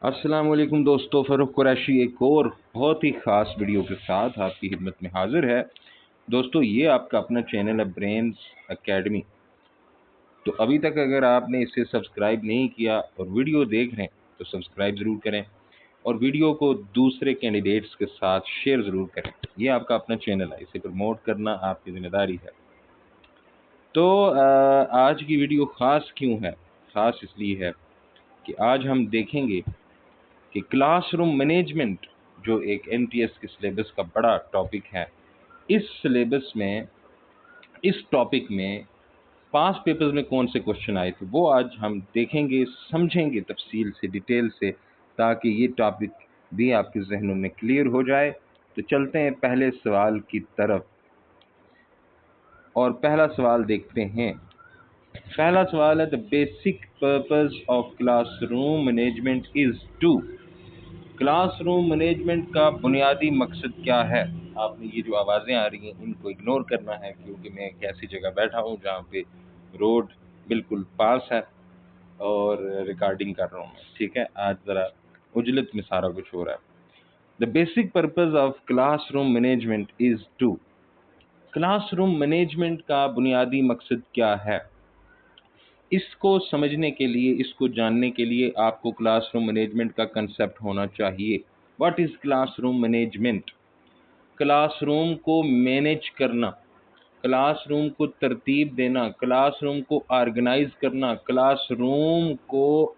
अस्सलाम वालेकुम दोस्तों, फ़ारूक कुरैशी एक और बहुत ही ख़ास वीडियो के साथ आपकी खिदमत में हाज़िर है। दोस्तों, ये आपका अपना चैनल है ब्रेन्स एकेडमी। तो अभी तक अगर आपने इसे सब्सक्राइब नहीं किया और वीडियो देख रहे हैं तो सब्सक्राइब ज़रूर करें और वीडियो को दूसरे कैंडिडेट्स के साथ शेयर ज़रूर करें। ये आपका अपना चैनल है, इसे प्रमोट करना आपकी ज़िम्मेदारी है। तो आज की वीडियो ख़ास क्यों है? ख़ास इसलिए है कि आज हम देखेंगे कि क्लासरूम मैनेजमेंट जो एक एमटीएस के सिलेबस का बड़ा टॉपिक है, इस सिलेबस में इस टॉपिक में पास्ट पेपर्स में कौन से क्वेश्चन आए थे वो आज हम देखेंगे, समझेंगे तफसील से, डिटेल से, ताकि ये टॉपिक भी आपके जहनों में क्लियर हो जाए। तो चलते हैं पहले सवाल की तरफ और पहला सवाल देखते हैं। पहला सवाल है, the basic purpose of classroom management is to. Classroom management का बुनियादी मकसद क्या है? आपने ये जो आवाज़ें आ रही हैं इनको इग्नोर करना है, क्योंकि मैं एक ऐसी जगह बैठा हूँ जहाँ पे रोड बिल्कुल पास है और रिकॉर्डिंग कर रहा हूँ मैं। ठीक है, आज ज़रा उजलत में सारा कुछ हो रहा है। The basic purpose of classroom management is to. Classroom management का बुनियादी मकसद क्या है? इसको समझने के लिए, इसको जानने के लिए आपको क्लासरूम मैनेजमेंट का कंसेप्ट होना चाहिए। What is classroom management? Classroom को मैनेज करना, क्लासरूम को तरतीब देना, क्लासरूम को ऑर्गेनाइज करना, क्लासरूम को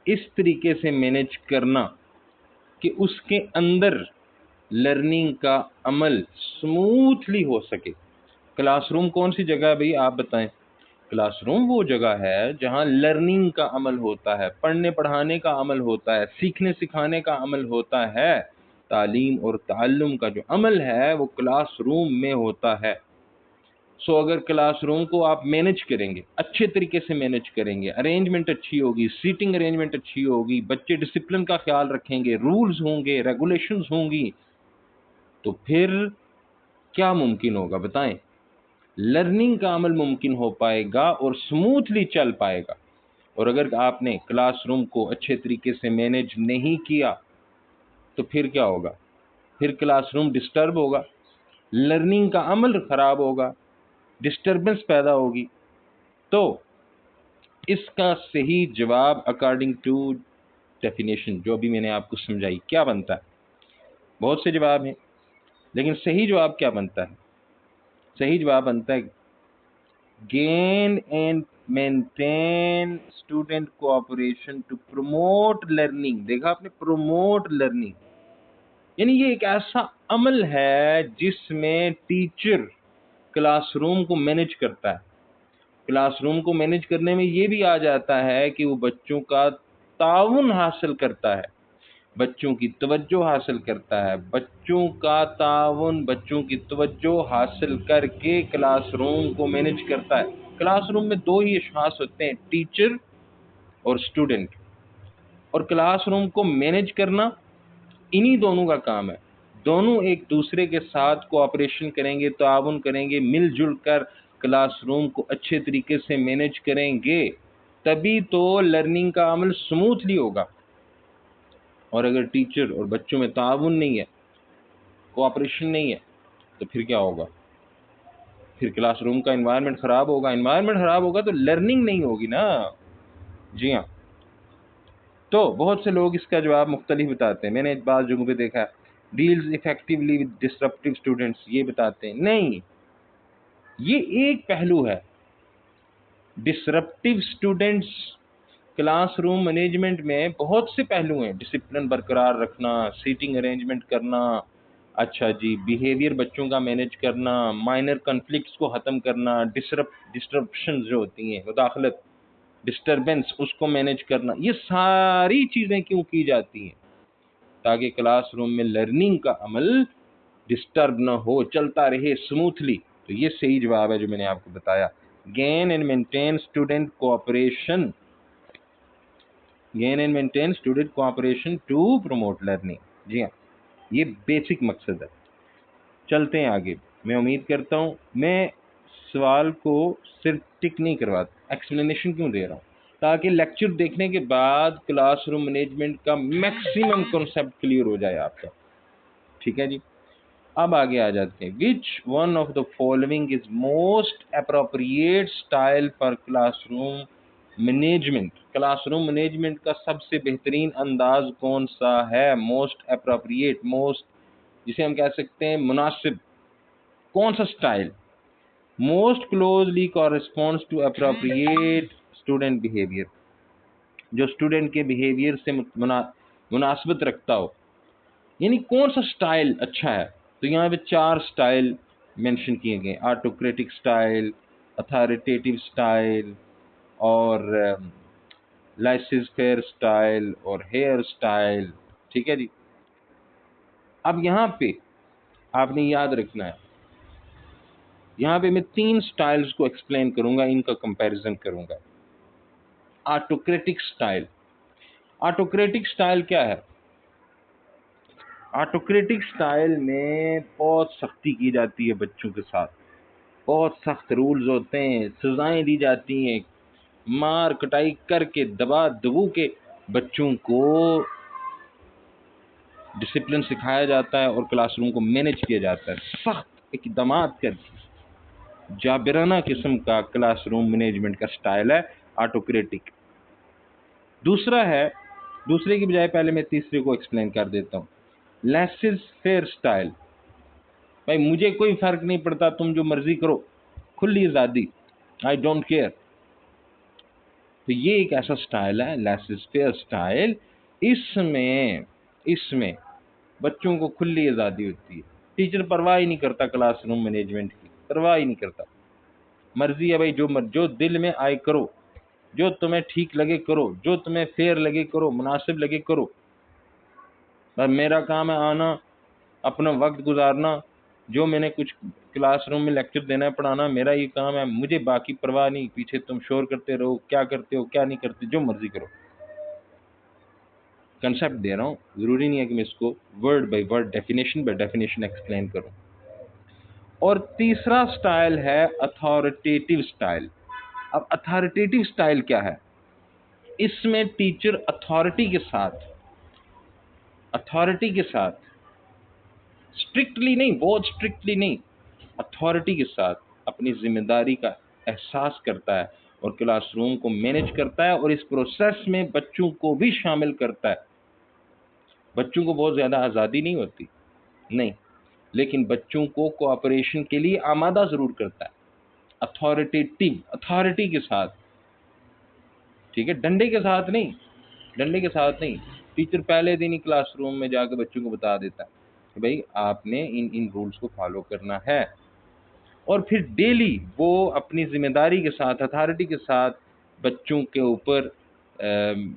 इस तरीके से मैनेज करना कि उसके अंदर लर्निंग का अमल स्मूथली हो सके। क्लासरूम कौन सी जगह है भाई, आप बताएं? क्लासरूम वो जगह है जहां लर्निंग का अमल होता है, पढ़ने पढ़ाने का अमल होता है, सीखने सिखाने का अमल होता है। तालीम और ताल्लुम का जो अमल है वो क्लासरूम में होता है। सो अगर क्लासरूम को आप मैनेज करेंगे, अच्छे तरीके से मैनेज करेंगे, अरेंजमेंट अच्छी होगी, सीटिंग अरेंजमेंट अच्छी होगी, बच्चे डिसिप्लिन का ख्याल रखेंगे, रूल्स होंगे, रेगुलेशंस होंगी, तो फिर क्या मुमकिन होगा बताएं? लर्निंग का अमल मुमकिन हो पाएगा और स्मूथली चल पाएगा। और अगर आपने क्लासरूम को अच्छे तरीके से मैनेज नहीं किया तो फिर क्या होगा? फिर क्लासरूम डिस्टर्ब होगा, लर्निंग का अमल खराब होगा, डिस्टर्बेंस पैदा होगी। तो इसका सही जवाब अकॉर्डिंग टू डेफिनेशन जो अभी मैंने आपको समझाई क्या बनता है? बहुत से जवाब हैं, लेकिन सही जवाब क्या बनता है? सही जवाब बनता है gain and maintain student cooperation to promote learning. देखा आपने, प्रमोट लर्निंग, यानी ये एक ऐसा अमल है जिसमें टीचर क्लासरूम को मैनेज करता है। क्लासरूम को मैनेज करने में ये भी आ जाता है कि वो बच्चों का ताउन हासिल करता है, बच्चों की तवज्जो हासिल करता है, बच्चों का ताउन, बच्चों की तवज्जो हासिल करके क्लासरूम को मैनेज करता है। क्लासरूम में दो ही अशखास होते हैं, टीचर और स्टूडेंट, और क्लासरूम को मैनेज करना इन्हीं दोनों का काम है। दोनों एक दूसरे के साथ कोऑपरेशन करेंगे, ताउन करेंगे, मिलजुल कर क्लासरूम को अच्छे तरीके से मैनेज करेंगे, तभी तो लर्निंग का अमल स्मूथली होगा। और अगर टीचर और बच्चों में ताउन नहीं है, कोऑपरेशन नहीं है, तो फिर क्या होगा? फिर क्लासरूम का एनवायरनमेंट खराब होगा। एनवायरनमेंट खराब होगा तो लर्निंग नहीं होगी ना। जी हाँ। तो बहुत से लोग इसका जवाब मुख्तलिफ बताते हैं। मैंने बाज़ जगहों पे देखा है, deals effectively with disruptive students, ये बताते हैं। नहीं, ये एक पहलू है। डिसरप्टिव स्टूडेंट्स, क्लासरूम मैनेजमेंट में बहुत से पहलू हैं। डिसिप्लिन बरकरार रखना, सीटिंग अरेंजमेंट करना, अच्छा जी, बिहेवियर बच्चों का मैनेज करना, माइनर कॉन्फ्लिक्ट्स को ख़त्म करना, डिस्ट्रप्शन जो होती हैं, मुदाखलत, डिस्टर्बेंस, उसको मैनेज करना। ये सारी चीज़ें क्यों की जाती हैं? ताकि क्लासरूम में लर्निंग का अमल डिस्टर्ब ना हो, चलता रहे स्मूथली। तो ये सही जवाब है जो मैंने आपको बताया। Gain and maintain student cooperation, gain and maintain student cooperation to promote learning. जी हाँ, ये बेसिक मकसद है। चलते हैं आगे। मैं उम्मीद करता हूँ, मैं सवाल को सिर्फ टिक नहीं करवाता, एक्सप्लेनेशन क्यों दे रहा हूँ? ताकि लेक्चर देखने के बाद क्लासरूम मैनेजमेंट का मैक्सिमम कॉन्सेप्ट क्लियर हो जाए आपका। ठीक है जी, अब आगे आ जाते हैं। विच one of the following is most appropriate style for classroom management. Classroom management का सबसे बेहतरीन अंदाज कौन सा है? मोस्ट अप्रोप्रिएट, मोस्ट जिसे हम कह सकते हैं मुनासिब, कौन सा style? Most closely corresponds to appropriate student behaviour, जो स्टूडेंट के बिहेवियर से मुनासिबत रखता हो, यानी कौन सा स्टाइल अच्छा है। तो यहाँ पे 4 स्टाइल मेंशन किए गए, ऑटोक्रेटिक स्टाइल, अथॉरिटेटिव स्टाइल और लाइसेंस फेयर स्टाइल और हेयर स्टाइल। ठीक है जी, अब यहाँ पे आपने याद रखना है, यहाँ पे मैं 3 स्टाइल्स को एक्सप्लेन करूंगा, इनका कंपैरिजन करूंगा। ऑटोक्रेटिक स्टाइल, ऑटोक्रेटिक स्टाइल क्या है? ऑटोक्रेटिक स्टाइल में बहुत सख्ती की जाती है बच्चों के साथ, बहुत सख्त रूल्स होते हैं, सजाएं दी जाती हैं, मार कटाई करके दबा दबू के बच्चों को डिसिप्लिन सिखाया जाता है और क्लासरूम को मैनेज किया जाता है। सख्त इकदामात करके जाबिराना किस्म का क्लासरूम मैनेजमेंट का स्टाइल है ऑटोक्रेटिक। दूसरा है, दूसरे की बजाय पहले मैं तीसरे को एक्सप्लेन कर देता हूँ, लेसिस फेयर स्टाइल। भाई मुझे कोई फर्क नहीं पड़ता, तुम जो मर्जी करो, खुली आज़ादी, आई डोंट केयर। तो ये एक ऐसा स्टाइल है लेसिस फेयर स्टाइल। इसमें बच्चों को खुली आज़ादी होती है, टीचर परवाह ही नहीं करता, क्लासरूम मैनेजमेंट की परवाह ही नहीं करता, मर्जी है भाई, जो दिल में आए करो, जो तुम्हें ठीक लगे करो, जो तुम्हें फेयर लगे करो, मुनासिब लगे करो। पर मेरा काम है आना, अपना वक्त गुजारना, जो मैंने कुछ क्लासरूम में लेक्चर देना है, पढ़ाना, मेरा ये काम है, मुझे बाकी परवाह नहीं, पीछे तुम शोर करते रहो, क्या करते हो क्या नहीं करते, जो मर्जी करो। कंसेप्ट दे रहा हूँ, जरूरी नहीं है कि मैं इसको word by word, definition by definition explain करूँ। और तीसरा स्टाइल है अथॉरिटेटिव स्टाइल। अब अथॉरिटेटिव स्टाइल क्या है? इसमें टीचर अथॉरिटी के साथ स्ट्रिक्टली नहीं, बहुत स्ट्रिक्टली नहीं, अथॉरिटी के साथ अपनी जिम्मेदारी का एहसास करता है और क्लासरूम को मैनेज करता है, और इस प्रोसेस में बच्चों को भी शामिल करता है। बच्चों को बहुत ज़्यादा आज़ादी नहीं होती, नहीं, लेकिन बच्चों को कोऑपरेशन के लिए आमादा ज़रूर करता है। अथॉरिटेटिव, अथॉरिटी के साथ, ठीक है, डंडे के साथ नहीं, डंडे के साथ नहीं। टीचर पहले दिन ही क्लासरूम में जाकर बच्चों को बता देता है कि भाई आपने इन इन रूल्स को फॉलो करना है, और फिर डेली वो अपनी जिम्मेदारी के साथ, अथॉरिटी के साथ बच्चों के ऊपर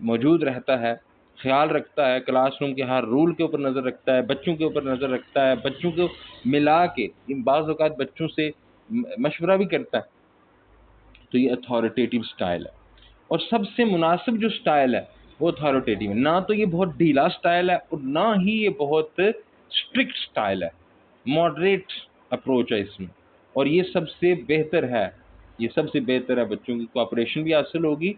मौजूद रहता है, ख्याल रखता है, क्लासरूम के हर रूल के ऊपर नज़र रखता है, बच्चों के ऊपर नज़र रखता है, बच्चों को मिला के बाज़ औक़ात बच्चों से मशवरा भी करता है। तो ये अथॉरिटेटिव स्टाइल है। और सबसे मुनासिब जो स्टाइल है वो अथॉरिटेटिव है, ना तो ये बहुत ढीला स्टाइल है और ना ही ये बहुत स्ट्रिक्ट स्टाइल है, मॉडरेट अप्रोच है इसमें, और ये सबसे बेहतर है, ये सबसे बेहतर है। बच्चों की कोऑपरेशन भी हासिल होगी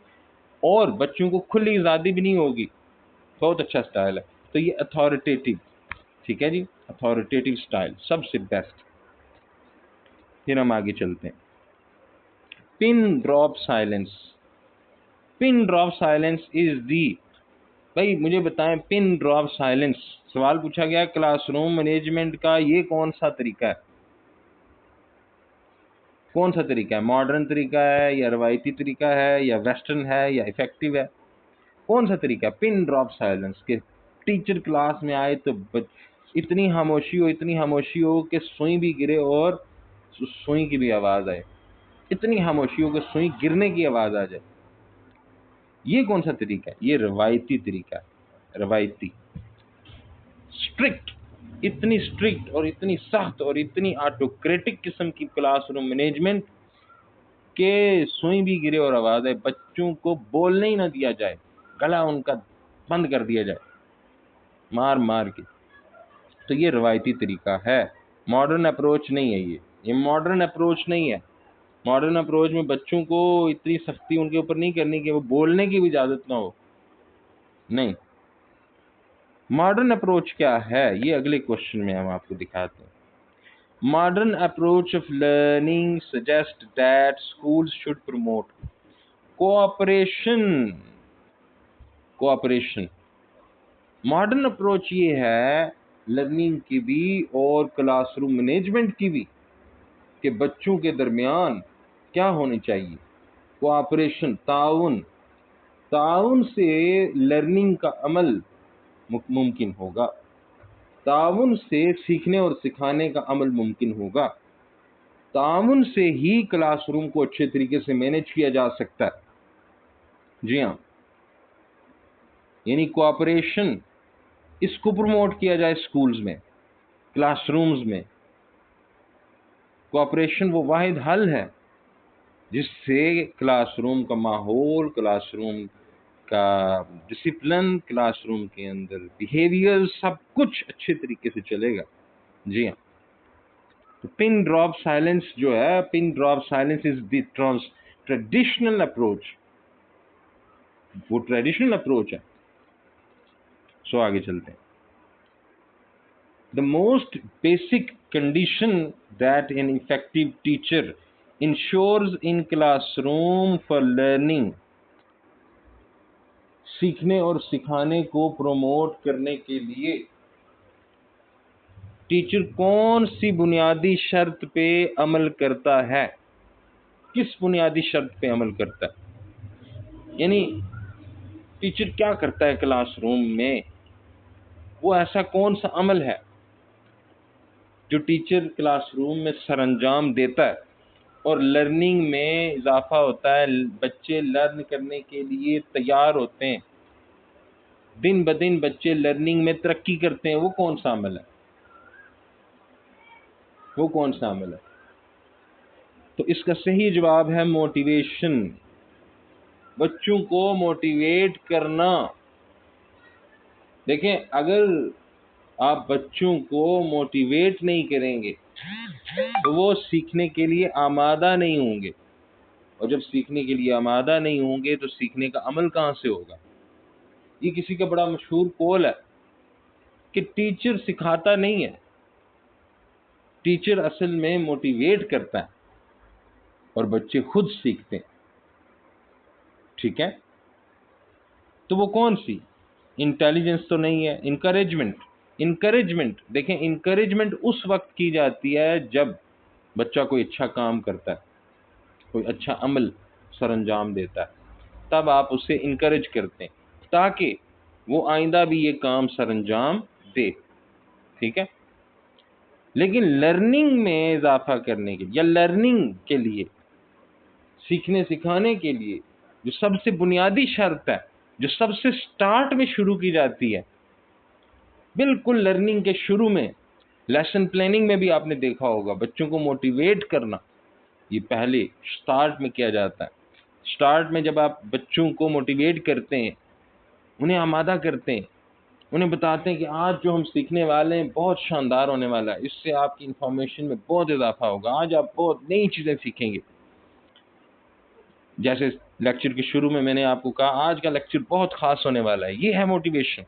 और बच्चों को खुली आज़ादी भी नहीं होगी, बहुत अच्छा स्टाइल है। तो ये अथॉरिटेटिव, ठीक है जी, अथॉरिटेटिव स्टाइल सबसे बेस्ट। फिर हम आगे चलते हैं। Pin drop silence, pin drop silence is the, भाई मुझे बताएं, पिन ड्रॉप साइलेंस सवाल पूछा गया क्लासरूम मैनेजमेंट का, ये कौन सा तरीका है? कौन सा तरीका है? मॉडर्न तरीका है या रवायती तरीका है या वेस्टर्न है या इफेक्टिव है? कौन सा तरीका है? पिन ड्रॉप साइलेंस के टीचर क्लास में आए तो इतनी खामोशी हो कि सुई भी गिरे और सुई की भी आवाज आए, इतनी खामोशी हो कि सुई गिरने की आवाज आ जाए। ये कौन सा तरीका है? ये रवायती तरीका है, रवायती। स्ट्रिक्ट, इतनी स्ट्रिक्ट और इतनी सख्त और इतनी ऑटोक्रेटिक किस्म की क्लासरूम मैनेजमेंट के सुई भी गिरे और आवाज आए, बच्चों को बोलने ही ना दिया जाए, गला उनका बंद कर दिया जाए मार मार के। तो ये रवायती तरीका है, मॉडर्न अप्रोच नहीं है, ये मॉडर्न अप्रोच नहीं है। मॉडर्न अप्रोच में बच्चों को इतनी सख्ती उनके ऊपर नहीं करनी कि वो बोलने की भी इजाज़त ना हो, नहीं। मॉडर्न अप्रोच क्या है, ये अगले क्वेश्चन में हम आपको दिखाते हैं। Modern approach of learning suggest that schools should promote cooperation. Cooperation modern approach ये है लर्निंग की भी और क्लासरूम मैनेजमेंट की भी, कि बच्चों के दरमियान क्या होनी चाहिए, कोऑपरेशन, ताउन। ताउन से लर्निंग का अमल मुमकिन होगा, ताउन से सीखने और सिखाने का अमल मुमकिन होगा, ताउन से ही क्लासरूम को अच्छे तरीके से मैनेज किया जा सकता है। जी हाँ, यानी कोऑपरेशन, इसको प्रमोट किया जाए स्कूल्स में, क्लासरूम्स में। कोऑपरेशन वो वाहिद हल है जिससे क्लासरूम का माहौल, क्लासरूम का डिसिप्लिन, क्लासरूम के अंदर बिहेवियर, सब कुछ अच्छे तरीके से चलेगा। जी हाँ, तो पिन ड्रॉप साइलेंस जो है, pin drop silence is the traditional approach, वो ट्रेडिशनल अप्रोच है। सो आगे चलते हैं। The most basic condition that an effective teacher ensures in classroom for learning, सीखने और सिखाने को प्रमोट करने के लिए टीचर कौन सी बुनियादी शर्त पे अमल करता है, किस बुनियादी शर्त पे अमल करता है, यानी टीचर क्या करता है क्लासरूम में, वो ऐसा कौन सा अमल है जो टीचर क्लासरूम में सरंजाम देता है और लर्निंग में इजाफा होता है, बच्चे लर्न करने के लिए तैयार होते हैं, दिन ब दिन बच्चे लर्निंग में तरक्की करते हैं, वो कौन सा अमल है, वो कौन सा अमल है? तो इसका सही जवाब है मोटिवेशन, बच्चों को मोटिवेट करना। देखें, अगर आप बच्चों को मोटिवेट नहीं करेंगे तो वो सीखने के लिए आमादा नहीं होंगे, और जब सीखने के लिए आमादा नहीं होंगे तो सीखने का अमल कहाँ से होगा? ये किसी का बड़ा मशहूर कौल है कि टीचर सिखाता नहीं है, टीचर असल में मोटिवेट करता है और बच्चे खुद सीखते हैं। ठीक है, तो वो कौन सी? इंटेलिजेंस तो नहीं है, इनकरेजमेंट। इनकरेजमेंट देखें, इनकरेजमेंट उस वक्त की जाती है जब बच्चा कोई अच्छा काम करता है, कोई अच्छा अमल सरंजाम देता है, तब आप उसे इनकरेज करते हैं ताकि वो आइंदा भी ये काम सरंजाम दे। ठीक है, लेकिन लर्निंग में इजाफा करने के लिए या लर्निंग के लिए, सीखने सिखाने के लिए जो सबसे बुनियादी शर्त है, जो सबसे स्टार्ट में शुरू की जाती है, बिल्कुल लर्निंग के शुरू में, लेसन प्लानिंग में भी आपने देखा होगा, बच्चों को मोटिवेट करना ये पहले स्टार्ट में किया जाता है। स्टार्ट में जब आप बच्चों को मोटिवेट करते हैं, उन्हें आमादा करते हैं, उन्हें बताते हैं कि आज जो हम सीखने वाले हैं बहुत शानदार होने वाला है, इससे आपकी इंफॉर्मेशन में बहुत इजाफा होगा, आज आप बहुत नई चीज़ें सीखेंगे। जैसे लेक्चर के शुरू में मैंने आपको कहा आज का लेक्चर बहुत खास होने वाला है, ये है मोटिवेशन।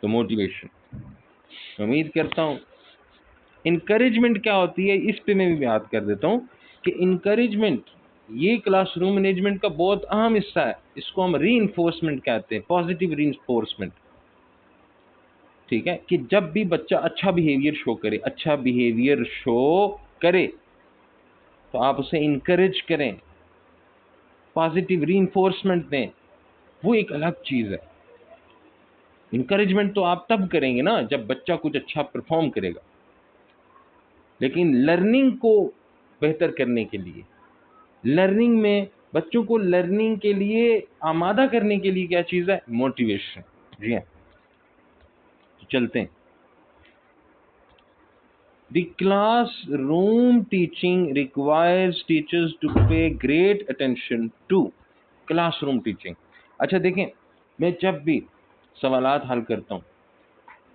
तो मोटिवेशन, उम्मीद करता हूँ। इनकरेजमेंट क्या होती है, इस पे मैं भी बात कर देता हूँ कि इनकरेजमेंट ये क्लासरूम मैनेजमेंट का बहुत अहम हिस्सा है, इसको हम रीइंफोर्समेंट कहते हैं, पॉजिटिव रीइंफोर्समेंट। ठीक है, कि जब भी बच्चा अच्छा बिहेवियर शो करे, अच्छा बिहेवियर शो करे तो आप उसे इनकरेज करें, पॉजिटिव रीइंफोर्समेंट दें, वो एक अलग चीज़ है। इनकरेजमेंट तो आप तब करेंगे ना जब बच्चा कुछ अच्छा परफॉर्म करेगा, लेकिन लर्निंग को बेहतर करने के लिए, लर्निंग में बच्चों को लर्निंग के लिए आमादा करने के लिए क्या चीज़ है? मोटिवेशन। जी हाँ, तो चलते हैं। The classroom teaching requires teachers to pay great attention to classroom teaching। अच्छा देखें, मैं जब भी सवालात हल करता हूँ,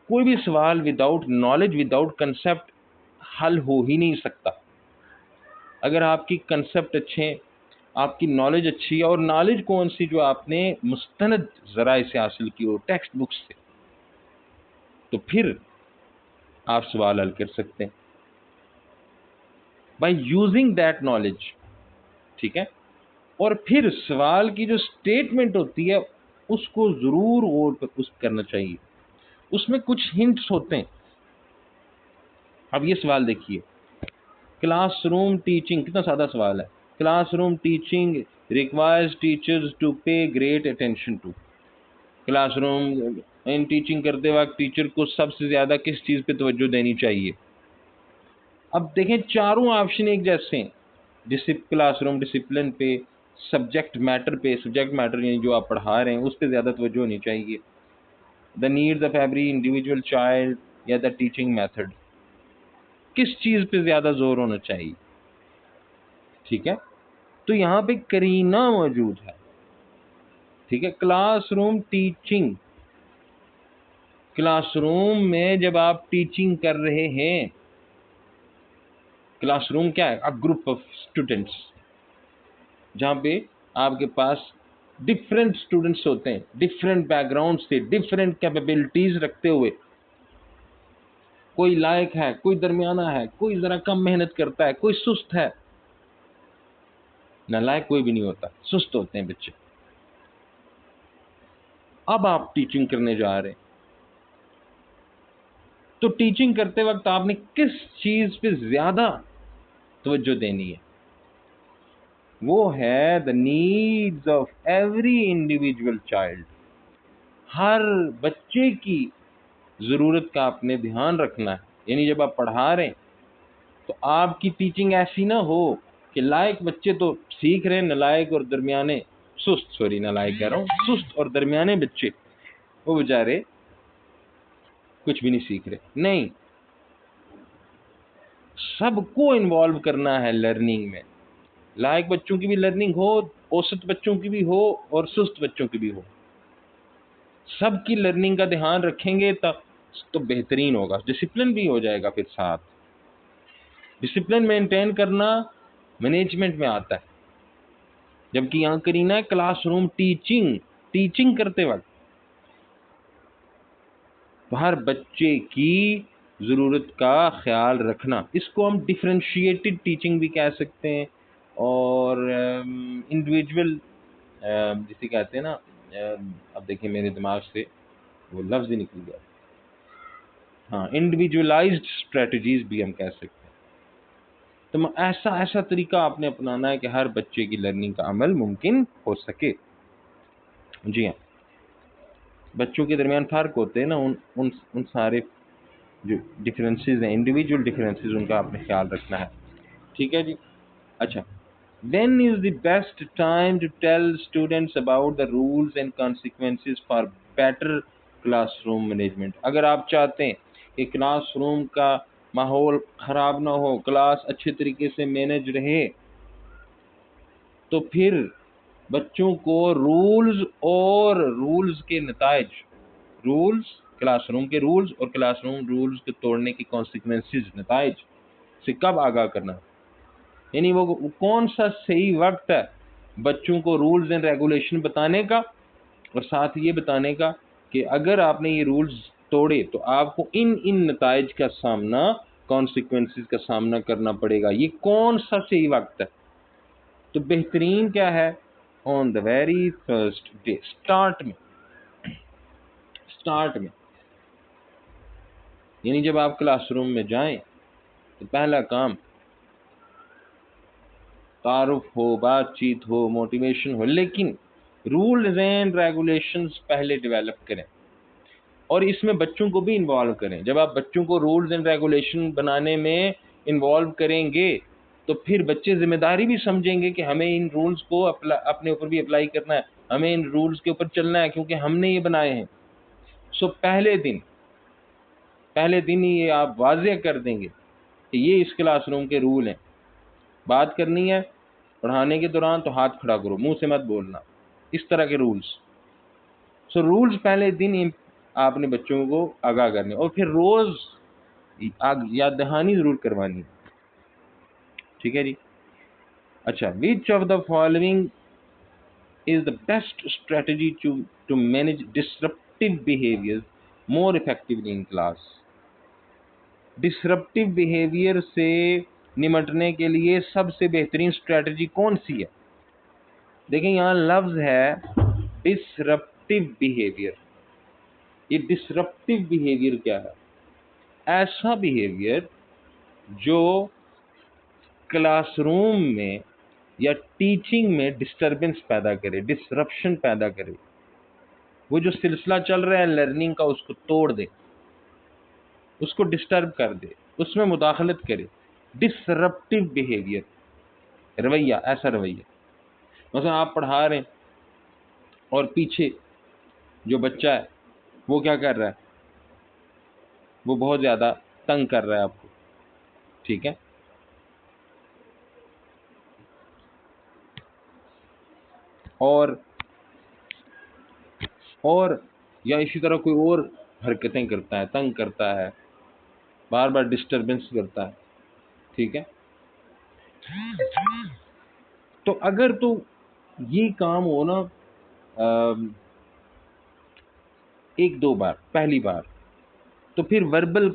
कोई भी सवाल विदाउट नॉलेज, विदाउट कंसेप्ट हल हो ही नहीं सकता। अगर आपकी कंसेप्ट अच्छे हैं, आपकी नॉलेज अच्छी है, और नॉलेज कौन सी, जो आपने मुस्तनद ज़राए से हासिल की हो, टेक्स्ट बुक्स से, तो फिर आप सवाल हल कर सकते हैं बाय यूजिंग दैट नॉलेज। ठीक है, और फिर सवाल की जो स्टेटमेंट होती है उसको जरूर गौर पर उस करना चाहिए, उसमें कुछ हिंट्स होते हैं। अब ये सवाल देखिए, क्लासरूम टीचिंग, कितना सादा सवाल है। Classroom teaching requires teachers to pay great attention to. Classroom in teaching करते वक्त टीचर को सबसे ज्यादा किस चीज पे तवज्जो देनी चाहिए। अब देखें, चारों ऑप्शन एक जैसे हैं। क्लासरूम डिसिप्लिन पे, सब्जेक्ट मैटर पे, सब्जेक्ट मैटर यानी जो आप पढ़ा रहे हैं उस पर ज्यादा तवज्जो होनी चाहिए, the needs of every individual child, या द टीचिंग मेथड, किस चीज पे ज्यादा जोर होना चाहिए। ठीक है, तो यहाँ पे करीना मौजूद है। ठीक है, क्लासरूम टीचिंग, क्लासरूम में जब आप टीचिंग कर रहे हैं, क्लासरूम क्या है, अ ग्रुप ऑफ स्टूडेंट्स, जहाँ पे आपके पास डिफरेंट स्टूडेंट्स होते हैं, डिफरेंट बैकग्राउंड से, डिफरेंट कैपेबिलिटीज रखते हुए। कोई लायक है, कोई दरमियाना है, कोई जरा कम मेहनत करता है, कोई सुस्त है। नालायक कोई भी नहीं होता, सुस्त होते हैं बच्चे। अब आप टीचिंग करने जा रहे हैं, तो टीचिंग करते वक्त आपने किस चीज पे ज्यादा तवज्जो देनी है, वो है the needs of every individual child. हर बच्चे की जरूरत का आपने ध्यान रखना है। यानी जब आप पढ़ा रहे हैं तो आपकी टीचिंग ऐसी ना हो कि लायक बच्चे तो सीख रहे हैं, नालायक और दरमियाने, नालायक कह रहा हूँ, सुस्त और दरमियाने बच्चे वो बेचारे कुछ भी नहीं सीख रहे। नहीं, सबको इन्वॉल्व करना है लर्निंग में। लायक बच्चों की भी लर्निंग हो, औसत बच्चों की भी हो, और सुस्त बच्चों की भी हो। सबकी लर्निंग का ध्यान रखेंगे तब तो बेहतरीन होगा, डिसिप्लिन भी हो जाएगा। फिर साथ डिसिप्लिन मेंटेन करना मैनेजमेंट में आता है, जबकि यहाँ करीना है क्लासरूम टीचिंग, टीचिंग करते वक्त तो हर बच्चे की ज़रूरत का ख्याल रखना। इसको हम डिफरेंशिएटेड टीचिंग भी कह सकते हैं, और इंडिविजुअल जिसे कहते हैं ना, अब देखिए मेरे दिमाग से वो लफ्ज़ ही निकल गया। हाँ, इंडिविजुअलाइज्ड स्ट्रेटजीज भी हम कह सकते हैं। तो ऐसा ऐसा तरीका आपने अपनाना है कि हर बच्चे की लर्निंग का अमल मुमकिन हो सके। जी हाँ, बच्चों के दरमियान फ़र्क होते हैं ना, उन सारे जो डिफरेंसेस हैं, इंडिविजुअल डिफरेंसेस, उनका आपने ख्याल रखना है। ठीक है जी। अच्छा, when is the best time to tell students about the rules and consequences for better classroom management? अगर आप चाहते हैं कि क्लासरूम का माहौल खराब ना हो, क्लास अच्छे तरीके से मैनेज रहे, तो फिर बच्चों को रूल्स और रूल्स के नताइज, रूल्स, क्लासरूम के रूल्स और क्लासरूम रूल्स के तोड़ने के कॉन्सिक्वेंसेस, नताइज से कब आगाह करना। यानी वो कौन सा सही वक्त है बच्चों को रूल्स एंड रेगुलेशन बताने का, और साथ ये बताने का कि अगर आपने ये रूल्स तोड़े तो आपको इन इन नताइज का सामना, कॉन्सिक्वेंसेस का सामना करना पड़ेगा। ये कौन सा सही वक्त है? तो बेहतरीन क्या है, on the very first day, start में यानी जब आप क्लासरूम में जाएं तो पहला काम तारुफ हो, बातचीत हो, मोटिवेशन हो, लेकिन रूल्स एंड रेगुलेशंस पहले डेवलप करें और इसमें बच्चों को भी इन्वॉल्व करें। जब आप बच्चों को रूल्स एंड रेगुलेशन बनाने में इन्वॉल्व करेंगे तो फिर बच्चे जिम्मेदारी भी समझेंगे कि हमें इन रूल्स को अपने ऊपर भी अप्लाई करना है, हमें इन रूल्स के ऊपर चलना है क्योंकि हमने ये बनाए हैं। सो पहले दिन ही ये आप वाज़ेह कर देंगे कि ये इस क्लासरूम के रूल हैं। बात करनी है पढ़ाने के दौरान तो हाथ खड़ा करो, मुंह से मत बोलना, इस तरह के रूल्स। सो रूल्स पहले दिन आपने बच्चों को आगाह करने, और फिर रोज याद दहानी जरूर करवानी। ठीक है जी। अच्छा, which of the following is the best strategy to manage disruptive behaviors more effectively in class? Disruptive behaviour से निमटने के लिए सबसे बेहतरीन स्ट्रेटजी कौन सी है? देखें यहाँ लफ्ज है डिसरप्टिव बिहेवियर। ये डिसरप्टिव बिहेवियर क्या है? ऐसा बिहेवियर जो क्लासरूम में या टीचिंग में डिस्टरबेंस पैदा करे, डिसरप्शन पैदा करे, वो जो सिलसिला चल रहा है लर्निंग का उसको तोड़ दे, उसको डिस्टर्ब कर दे, उसमें मुदाखलत करे। डिसरप्टिव बिहेवियर, रवैया, ऐसा रवैया। मतलब आप पढ़ा रहे हैं और पीछे जो बच्चा है वो क्या कर रहा है, वो बहुत ज़्यादा तंग कर रहा है आपको, ठीक है, और या इसी तरह कोई और हरकतें करता है, तंग करता है, बार बार डिस्टरबेंस करता है, ठीक है। तो अगर तो ये काम हो ना एक दो बार, पहली बार, तो फिर वर्बल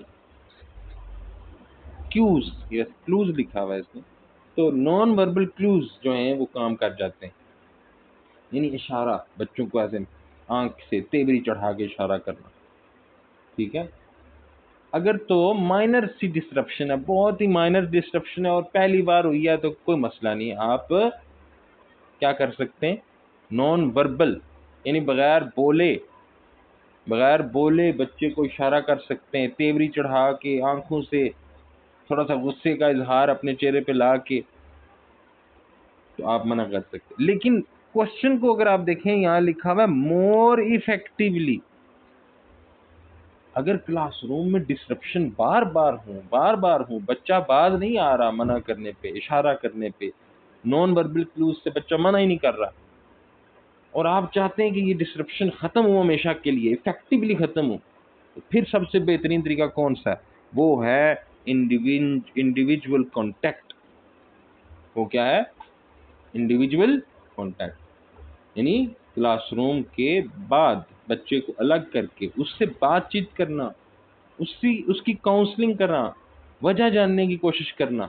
क्यूज, या क्लूज लिखा हुआ है इसमें, तो नॉन वर्बल क्लूज जो हैं वो काम कर जाते हैं। यानी इशारा, बच्चों को ऐसे आंख से तेवरी चढ़ा के इशारा करना, ठीक है। अगर तो माइनर सी डिस्ट्रप्शन है, बहुत ही माइनर डिस्ट्रप्शन है और पहली बार हुई है तो कोई मसला नहीं, आप क्या कर सकते हैं, नॉन वर्बल यानी बगैर बोले बच्चे को इशारा कर सकते हैं, तेवरी चढ़ा के, आंखों से थोड़ा सा गुस्से का इजहार अपने चेहरे पे ला के, तो आप मना कर सकते हैं। लेकिन क्वेश्चन को अगर आप देखें, यहाँ लिखा हुआ है मोर इफेक्टिवली। अगर क्लासरूम में डिस्ट्रप्शन बार बार हो, बच्चा बाज नहीं आ रहा मना करने पे, इशारा करने पे, नॉन वर्बल क्लूज से बच्चा मना ही नहीं कर रहा, और आप चाहते हैं कि ये डिस्ट्रप्शन खत्म हो हमेशा के लिए, इफेक्टिवली खत्म हो, तो फिर सबसे बेहतरीन तरीका कौन सा है? वो है इंडिविजुअल कॉन्टैक्ट। वो क्या है? Individual contact. यानी क्लासरूम के बाद बच्चे को अलग करके उससे बातचीत करना, उसकी काउंसलिंग करना, वजह जानने की कोशिश करना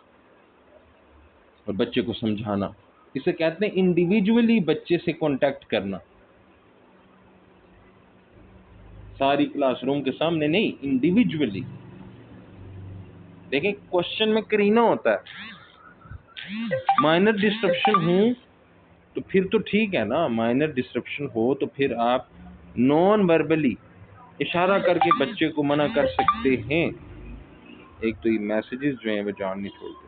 और बच्चे को समझाना। इसे कहते हैं इंडिविजुअली बच्चे से कांटेक्ट करना, सारी क्लासरूम के सामने नहीं, इंडिविजुअली। देखें क्वेश्चन में करीना होता है, माइनर डिस्ट्रप्शन हो तो फिर तो ठीक है ना, माइनर डिस्ट्रप्शन हो तो फिर आप नॉन वर्बली इशारा करके बच्चे को मना कर सकते हैं। एक तो ये मैसेजेस जो हैं वो जान नहीं छोड़ते।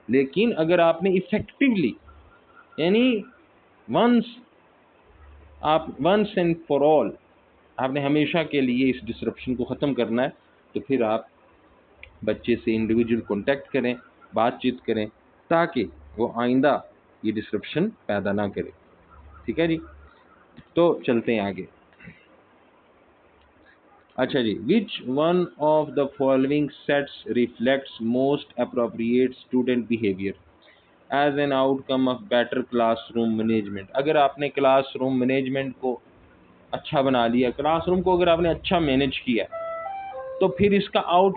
लेकिन अगर आपने इफेक्टिवली यानी वंस एंड फॉर ऑल आपने हमेशा के लिए इस डिस्ट्रप्शन को ख़त्म करना है, तो फिर आप बच्चे से इंडिविजुअल कांटेक्ट करें, बातचीत करें, ताकि वो आइंदा ये डिस्ट्रप्शन पैदा ना करे। ठीक है जी, तो चलते हैं आगे। अच्छा जी, which one of the following sets reflects most appropriate student behaviour as an outcome of better classroom management? अगर आपने क्लासरूम मैनेजमेंट को अच्छा बना लिया, क्लासरूम को अगर आपने अच्छा मैनेज किया, तो फिर इसका क्या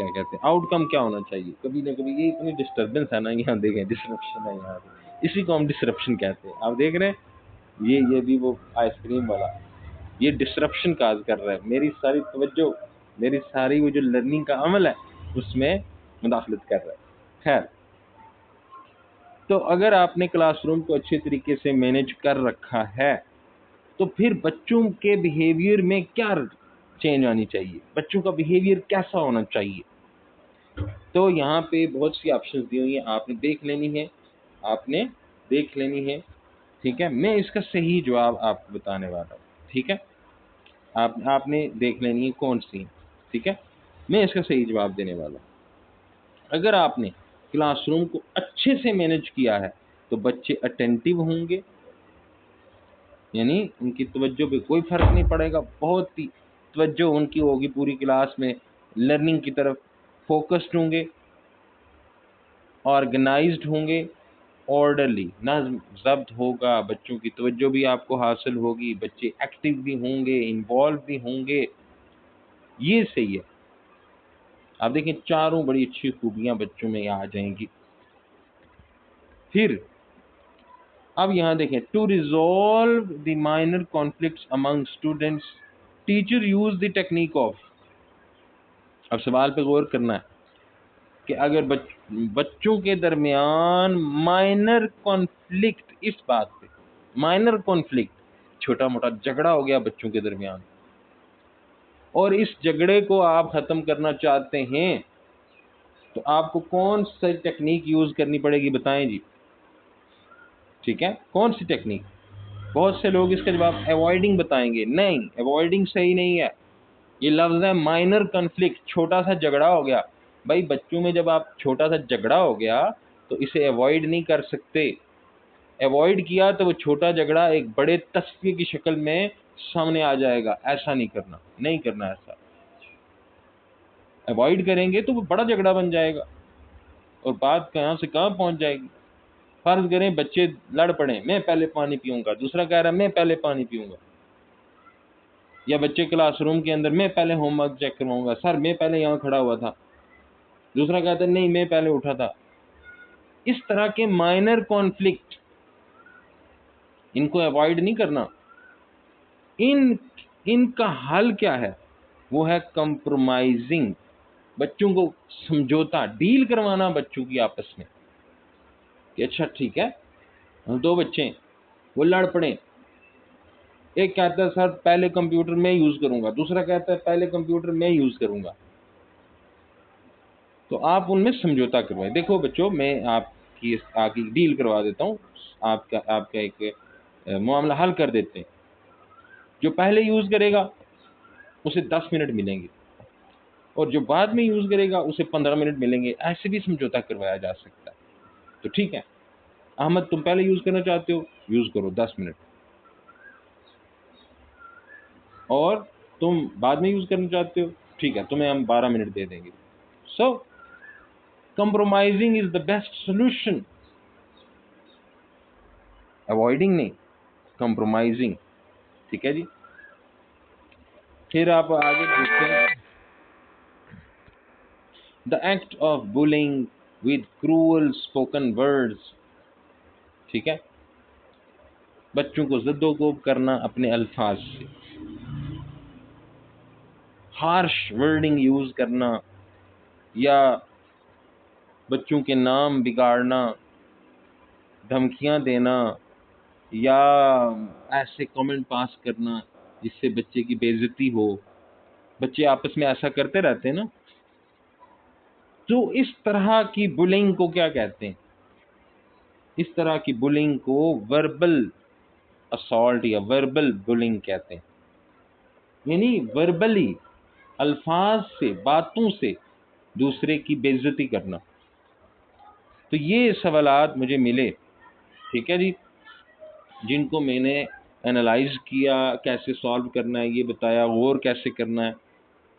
कहते हैं, आउटकम क्या होना चाहिए? कभी ना कभी ये इतनी डिस्टर्बेंस है ना, यहाँ देखें डिस्ट्रप्शन है यहाँ पे, इसी को हम डिस्ट्रप्शन कहते हैं। आप देख रहे हैं ये भी वो आइसक्रीम वाला, ये डिस्ट्रप्शन काज कर रहा है, मेरी सारी तवज्जो, मेरी सारी वो जो लर्निंग का अमल है उसमें मुदाखलत कर रहा है। खैर, तो अगर आपने क्लासरूम को अच्छे तरीके से मैनेज कर रखा है, तो फिर बच्चों के बिहेवियर में क्या चेंज आनी चाहिए, बच्चों का बिहेवियर कैसा होना चाहिए? तो यहाँ पे बहुत सी ऑप्शंस दी हुई हैं, आपने देख लेनी है, ठीक है। मैं इसका सही जवाब आपको बताने वाला हूँ, ठीक है। आपने देख लेनी है कौन सी, ठीक है। मैं इसका सही जवाब देने वाला हूँ। अगर आपने क्लासरूम को अच्छे से मैनेज किया है तो बच्चे अटेंटिव होंगे, यानी उनकी तवज्जो पे कोई फर्क नहीं पड़ेगा, बहुत ही तवज्जो उनकी होगी पूरी क्लास में, लर्निंग की तरफ फोकस्ड होंगे। ऑर्गेनाइज्ड होंगे, ऑर्डरली, नज़्म ज़ब्त होगा, बच्चों की तवज्जो भी आपको हासिल होगी, बच्चे एक्टिव भी होंगे, इन्वॉल्व भी होंगे, ये सही है। आप देखें चारों बड़ी अच्छी खूबियां बच्चों में आ जाएंगी। फिर अब यहाँ देखें, to resolve the minor conflicts among students teacher use the technique of. अब सवाल पे गौर करना है कि अगर बच्चों के दरमियान माइनर कॉन्फ्लिक्ट, इस बात पे माइनर कॉन्फ्लिक्ट, छोटा मोटा झगड़ा हो गया बच्चों के दरमियान और इस झगड़े को आप ख़त्म करना चाहते हैं, तो आपको कौन सी टेक्निक यूज़ करनी पड़ेगी, बताएं जी। ठीक है, कौन सी टेक्निक? बहुत से लोग इसका जवाब अवॉइडिंग बताएंगे। नहीं, अवॉइडिंग सही नहीं है। ये लफ्ज़ है माइनर कॉन्फ्लिक्ट, छोटा सा झगड़ा हो गया। भाई बच्चों में जब आप छोटा सा झगड़ा हो गया तो इसे अवॉइड नहीं कर सकते। अवॉइड किया तो वो छोटा झगड़ा एक बड़े तस्वीर की शक्ल में सामने आ जाएगा। ऐसा नहीं करना, नहीं करना ऐसा। अवॉइड करेंगे तो वो बड़ा झगड़ा बन जाएगा और बात कहाँ से कहाँ पहुँच जाएगी। फर्ज करें बच्चे लड़ पड़े, मैं पहले पानी पीऊंगा, दूसरा कह रहा है मैं पहले पानी पीऊंगा, या बच्चे क्लासरूम के अंदर मैं पहले होमवर्क चेक करवाऊंगा, सर मैं पहले यहाँ खड़ा हुआ था, दूसरा कहता है नहीं मैं पहले उठा था। इस तरह के माइनर कॉन्फ्लिक्ट, इनको अवॉइड नहीं करना। इनका हल क्या है? वो है कंप्रोमाइजिंग, बच्चों को समझौता, डील करवाना बच्चों की आपस में कि अच्छा ठीक है, हम दो बच्चे हैं, वो लड़ पड़े, एक कहता है सर पहले कंप्यूटर मैं यूज करूंगा, दूसरा कहता है पहले कंप्यूटर मैं यूज करूंगा। तो आप उनमें समझौता करवाएं। देखो बच्चों, मैं आपकी डील करवा देता हूँ, आपका एक मामला हल कर देते हैं। जो पहले यूज करेगा उसे 10 मिनट मिलेंगे और जो बाद में यूज करेगा उसे 15 मिनट मिलेंगे। ऐसे भी समझौता करवाया जा सकता है। तो ठीक है, अहमद तुम पहले यूज करना चाहते हो, यूज करो 10 मिनट, और तुम बाद में यूज करना चाहते हो, ठीक है, तुम्हें हम 12 मिनट दे देंगे। So compromising is the best solution, avoiding नहीं, कंप्रोमाइजिंग। ठीक है जी। फिर आप आगे देखते हैं, the act of bullying with cruel spoken words. ठीक है, बच्चों को ज़द्दोकोब करना अपने अल्फाज से, हार्श वर्डिंग यूज करना, या बच्चों के नाम बिगाड़ना, धमकियां देना, या ऐसे कमेंट पास करना जिससे बच्चे की बेइज्जती हो। बच्चे आपस में ऐसा करते रहते हैं ना। तो इस तरह की बुलिंग को क्या कहते हैं? इस तरह की बुलिंग को वर्बल असॉल्ट या वर्बल बुलिंग कहते हैं, यानी वर्बली, अल्फाज से, बातों से दूसरे की बेइज्जती करना। तो ये सवालात मुझे मिले, ठीक है जी, जिनको मैंने एनालाइज किया, कैसे सॉल्व करना है ये बताया, गौर कैसे करना है,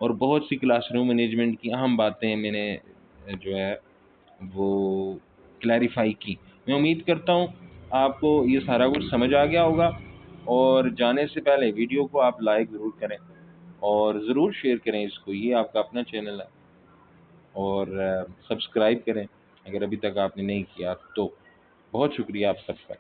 और बहुत सी क्लासरूम मैनेजमेंट की अहम बातें मैंने जो है वो क्लैरिफाई की। मैं उम्मीद करता हूँ आपको ये सारा कुछ समझ आ गया होगा। और जाने से पहले वीडियो को आप लाइक ज़रूर करें और ज़रूर शेयर करें इसको, ये आपका अपना चैनल है, और सब्सक्राइब करें अगर अभी तक आपने नहीं किया तो। बहुत शुक्रिया आप सबका।